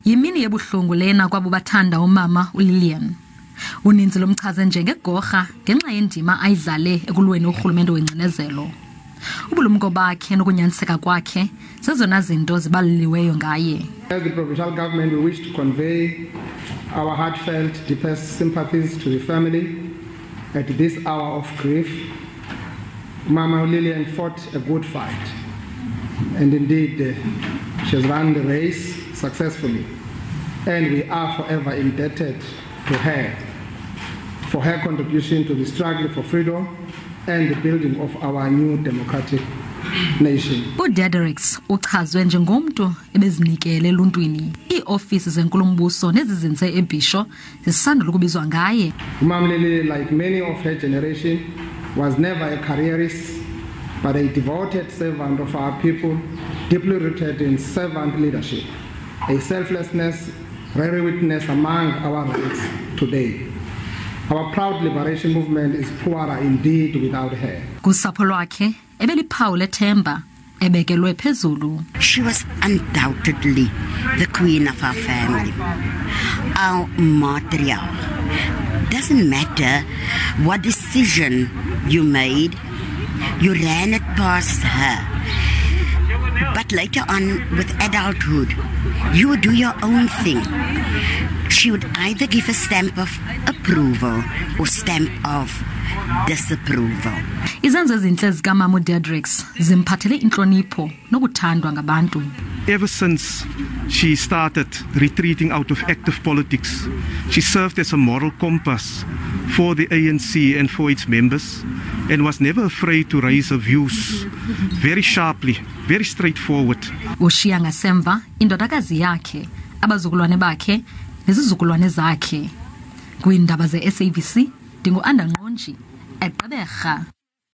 Yimini yebuhlungu lena kwabo bathanda umama uLillian. Uninzi lomchaze njengegorha ngenxa yendima ayidlale ekulweni urhulumente wengcinezelo. Ubulumko bakhe nokunyaniseka kwakhe zezona zinto zibaluliweyo ngaye. As the provincial government, we wish to convey our heartfelt, deepest sympathies to the family at this hour of grief. Mama uLillian fought a good fight, and indeed she has run the race successfully, and we are forever indebted to her for her contribution to the struggle for freedom and the building of our new democratic nation. UDiedericks uchazwe njengomntu ebezinikele eluntwini. Iofisi zenkulumbuso nezizinze eBhisho zisandula ukubizwa ngaye. Mama Lily, like many of her generation, was never a careerist, but a devoted servant of our people, deeply rooted in servant leadership, a selflessness rare witness among our ranks today. Our proud liberation movement is poorer indeed without her. Kusapho lwakhe ebeliphawu lethemba ebekelwe phezulu. She was undoubtedly the queen of our family, our matriarch. Doesn't matter what decision you made, you ran it past her. But later on, with adulthood, you would do your own thing. She would either give a stamp of approval or stamp of disapproval. Izenzo ezinhle zikamama uDiedericks zimphathele inhlonipho nokuthandwa ngabantu. Ever since she started retreating out of active politics, she served as a moral compass for the ANC and for its members, and was never afraid to raise her views very sharply, very straightforward. Ushiya ngasemva indodakazi yakhe, abazukulwane bakhe nezizukulwane zakhe. Kwiindaba zeSABC, eGqeberha.